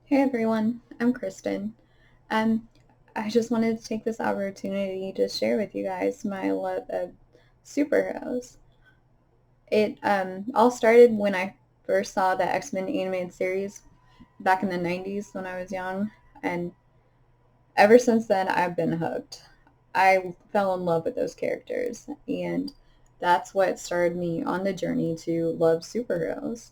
Hey everyone, I'm Kristen. Um, I just wanted to take this opportunity to share with you guys my love of superheroes. It all started when I first saw the X-Men animated series back in the 90s when I was young, and ever since then I've been hooked. I fell in love with those characters, and that's what started me on the journey to love superheroes.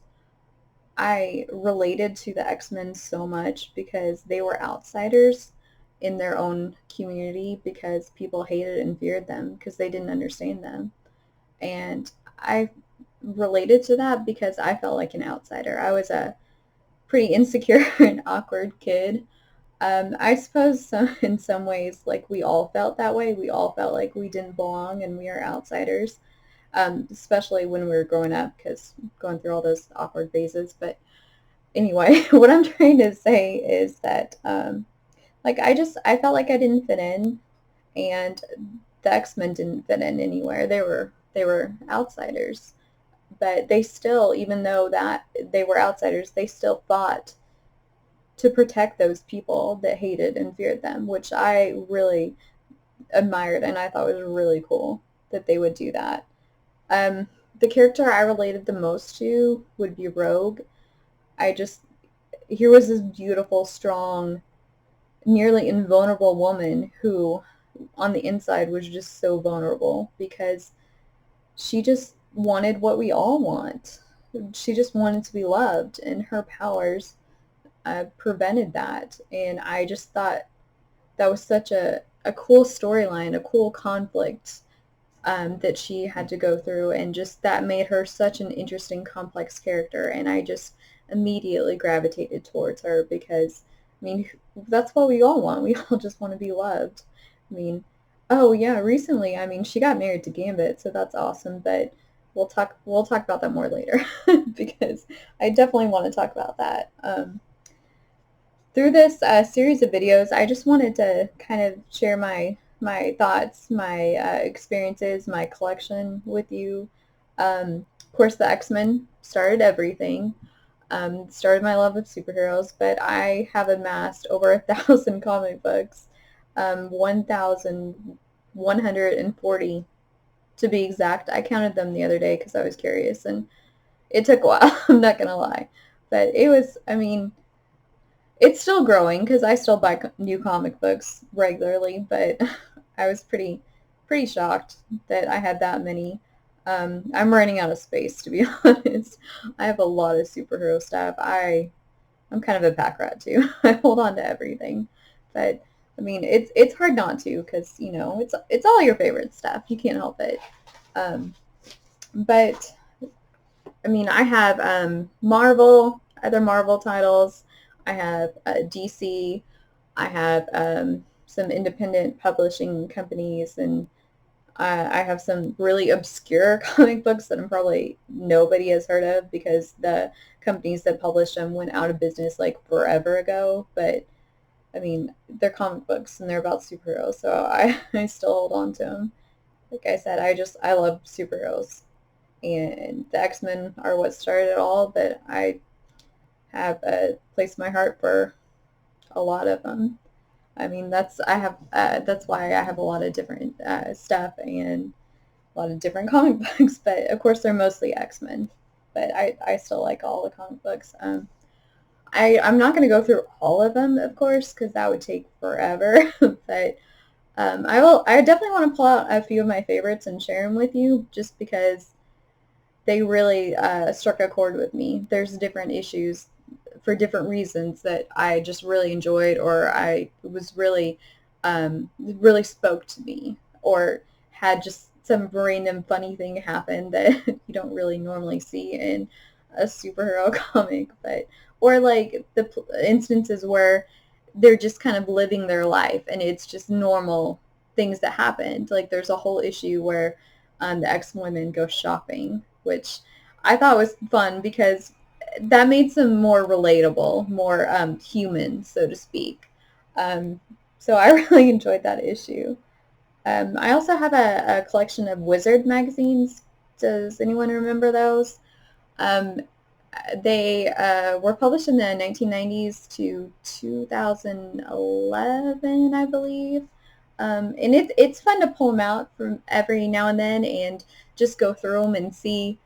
I related to the X-Men so much because they were outsiders in their own community because people hated and feared them because they didn't understand them. And I related to that because I felt like an outsider. I was a pretty insecure and awkward kid. I suppose in some ways, like we all felt that way. We all felt like we didn't belong and we are outsiders, especially when we were growing up because going through all those awkward phases. But anyway, what I'm trying to say is that like I felt like I didn't fit in, and the X-Men didn't fit in anywhere. They were outsiders, but they still, even though that they were outsiders, they still fought to protect those people that hated and feared them, which I really admired and I thought was really cool that they would do that. Um, the character I related the most to would be Rogue. I just Here was this beautiful, strong, nearly invulnerable woman who, on the inside, was just so vulnerable because she just wanted what we all want. She just wanted to be loved, and her powers prevented that. And I just thought that was such a cool storyline, a cool conflict that she had to go through, and just that made her such an interesting, complex character. And I just immediately gravitated towards her because, I mean, that's what we all want. We all just want to be loved. I mean, oh yeah, recently, I mean, she got married to Gambit, so that's awesome. But we'll talk about that more later because I definitely want to talk about that. Through this series of videos, I just wanted to kind of share my thoughts, my experiences, my collection with you. Of course, the X-Men started everything. Started my love of superheroes, but I have amassed over 1,000 comic books, 1,140 to be exact. I counted them the other day because I was curious, and it took a while. I'm not gonna lie, but it was. I mean, it's still growing because I still buy new comic books regularly, but I was pretty shocked that I had that many. I'm running out of space, to be honest. I have a lot of superhero stuff. I'm kind of a pack rat too. I hold on to everything, but I mean it's hard not to because it's all your favorite stuff. You can't help it. Um, but I mean, I have other Marvel titles. I have DC. I have some independent publishing companies, and I have some really obscure comic books that probably nobody has heard of because the companies that published them went out of business like forever ago. But I mean, they're comic books and they're about superheroes, so I still hold on to them. Like I said, I love superheroes, and the X-Men are what started it all, but I have placed my heart for a lot of them. I mean, that's why I have a lot of different stuff and a lot of different comic books. But of course, they're mostly X-Men. But I still like all the comic books. I'm not going to go through all of them, of course, because that would take forever. But I will. I definitely want to pull out a few of my favorites and share them with you, just because they really struck a chord with me. There's different issues for different reasons that I just really enjoyed, or I was really spoke to me, or had just some random funny thing happen that you don't really normally see in a superhero comic, but or like the instances where they're just kind of living their life and it's just normal things that happened. Like there's a whole issue where the X-women go shopping, which I thought was fun because that made them more relatable, more human, so to speak. Um, so I really enjoyed that issue. I also have a collection of Wizard magazines. Does anyone remember those? Um, They were published in the 1990s to 2011, I believe. And it's fun to pull them out from every now and then and just go through them and see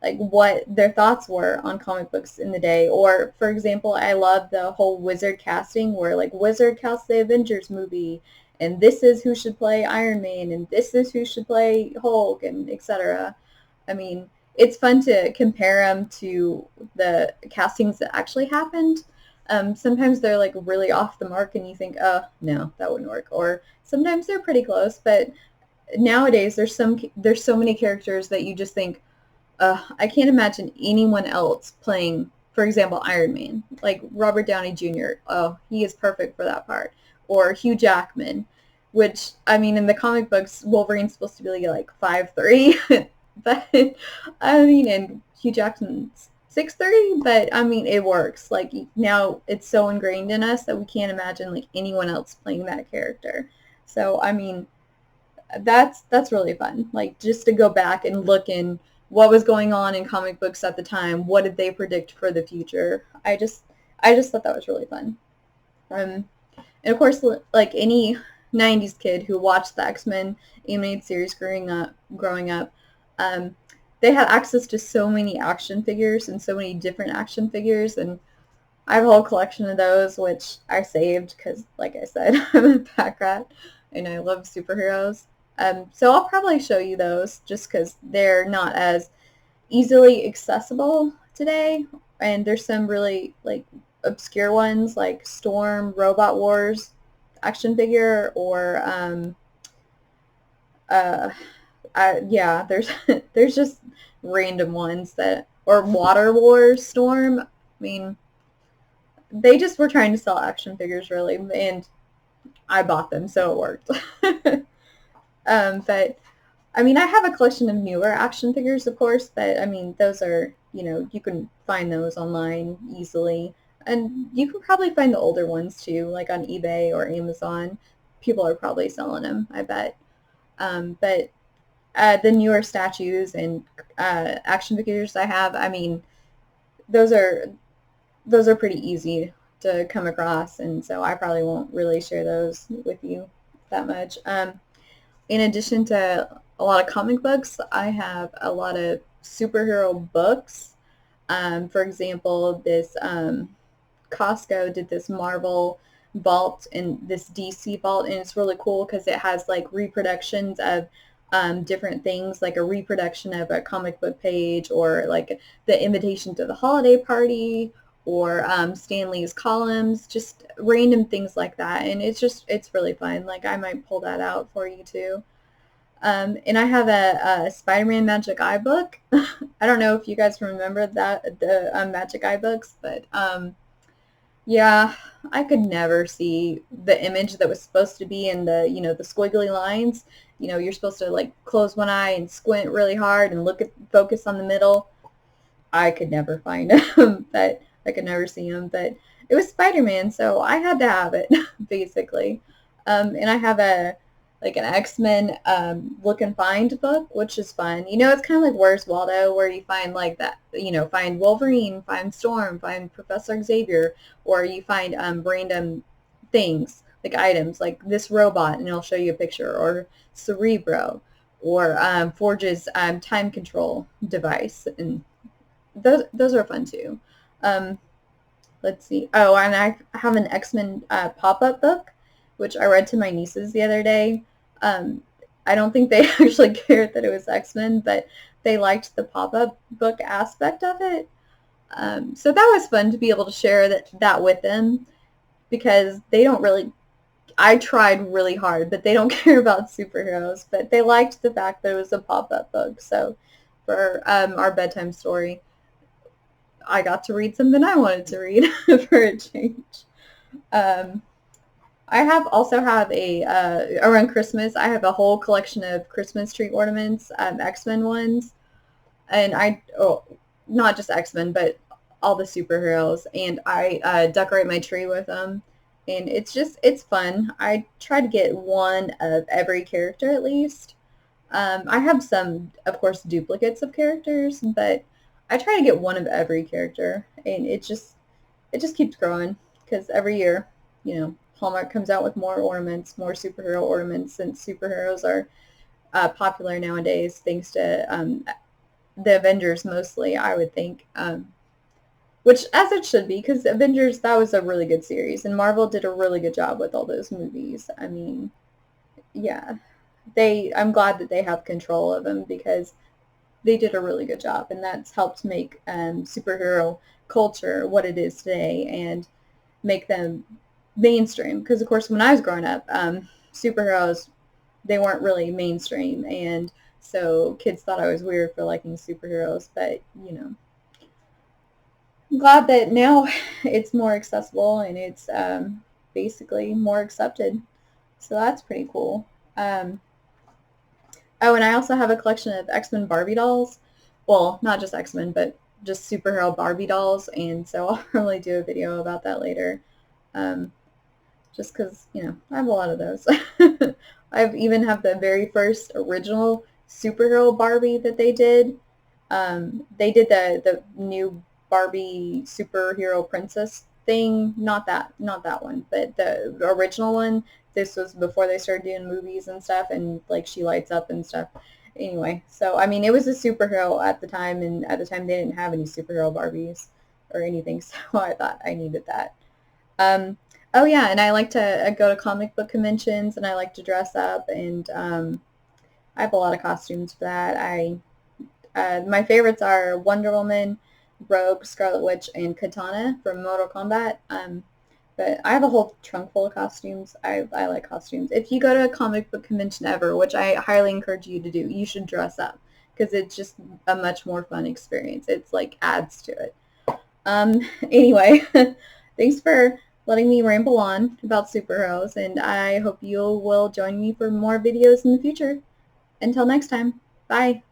like what their thoughts were on comic books in the day. Or for example, I love the whole Wizard casting where like Wizard casts the Avengers movie and this is who should play Iron Man and this is who should play Hulk and etc. I mean, it's fun to compare them to the castings that actually happened. Sometimes they're like really off the mark and you think, oh, no, that wouldn't work. Or sometimes they're pretty close, but nowadays there's so many characters that you just think, I can't imagine anyone else playing, for example, Iron Man. Like Robert Downey Jr. Oh, he is perfect for that part. Or Hugh Jackman, which I mean, in the comic books, Wolverine's supposed to be like 5'3", but I mean, and Hugh Jackson's 6'3", but I mean, it works. Like now, it's so ingrained in us that we can't imagine like anyone else playing that character. So I mean, that's really fun. Like just to go back and look in what was going on in comic books at the time. What did they predict for the future? I just thought that was really fun. And of course, like any '90s kid who watched the X-Men animated series growing up, um, they had access to so many action figures and so many different action figures, and I have a whole collection of those, which I saved because, like I said, I'm a pack rat and I love superheroes. So I'll probably show you those just because they're not as easily accessible today. And there's some really like obscure ones like Storm, Robot Wars action figure, or uh, yeah, there's there's just random ones that, or Water Wars Storm. I mean, they just were trying to sell action figures really, and I bought them, so it worked. But I mean, I have a collection of newer action figures, of course, but I mean, those are, you can find those online easily. And you can probably find the older ones too, like on eBay or Amazon. People are probably selling them, I bet. But the newer statues and action figures I have, I mean, those are those are pretty easy to come across, and so I probably won't really share those with you that much. In addition to a lot of comic books, I have a lot of superhero books. For example, this Costco did this Marvel vault and this DC vault, and it's really cool because it has like reproductions of different things, like a reproduction of a comic book page, or like the invitation to the holiday party, or Stan Lee's columns, just random things like that. And it's really fun. Like I might pull that out for you too. And I have a Spider-Man Magic Eye book. I don't know if you guys remember that, the Magic Eye books, but yeah, I could never see the image that was supposed to be in the squiggly lines. You're supposed to like close one eye and squint really hard and focus on the middle. I could never find him, but I could never see him. But it was Spider-Man, so I had to have it, basically. And I have an X-Men look and find book, which is fun. It's kind of like Where's Waldo, where you find like that, find Wolverine, find Storm, find Professor Xavier, or you find random things, like items, like this robot, and it'll show you a picture, or Cerebro, or Forge's time control device, and those are fun too. Um, let's see. Oh, and I have an X-Men pop-up book, which I read to my nieces the other day. Um, I don't think they actually cared that it was X-Men, but they liked the pop-up book aspect of it. So that was fun to be able to share that with them, because they don't really, I tried really hard, but they don't care about superheroes, but they liked the fact that it was a pop-up book. So for our bedtime story, I got to read something I wanted to read for a change. Um, I also have around Christmas, I have a whole collection of Christmas tree ornaments, X-Men ones, and not just X-Men, but all the superheroes, and I decorate my tree with them, and it's fun. I try to get one of every character at least. I have some, of course, duplicates of characters, but I try to get one of every character, and it just keeps growing because every year, you know, Hallmark comes out with more ornaments, more superhero ornaments, since superheroes are popular nowadays, thanks to the Avengers mostly, I would think. Which, as it should be, because Avengers, that was a really good series, and Marvel did a really good job with all those movies. I mean, yeah, I'm glad that they have control of them because they did a really good job, and that's helped make superhero culture what it is today and make them mainstream. Because, of course, when I was growing up, superheroes, they weren't really mainstream, and so kids thought I was weird for liking superheroes, but, you know, I'm glad that now it's more accessible and it's basically more accepted. So that's pretty cool. Um, oh, and I also have a collection of X-Men Barbie dolls. Well, not just X-Men, but just superhero Barbie dolls. And so I'll probably do a video about that later. Um, just because, you know, I have a lot of those. I've even have the very first original superhero Barbie that they did. They did the new Barbie superhero princess thing. Not that one, but the original one. This was before they started doing movies and stuff, and like she lights up and stuff. Anyway, so I mean, it was a superhero at the time, and at the time they didn't have any superhero Barbies or anything, so I thought I needed that. Um, oh yeah, and I like to go to comic book conventions, and I like to dress up, and I have a lot of costumes for that. My favorites are Wonder Woman, Rogue, Scarlet Witch, and Katana from Mortal Kombat. But I have a whole trunk full of costumes. I like costumes. If you go to a comic book convention ever, which I highly encourage you to do, you should dress up because it's just a much more fun experience. It's like adds to it. Anyway, thanks for letting me ramble on about superheroes, and I hope you will join me for more videos in the future. Until next time, bye.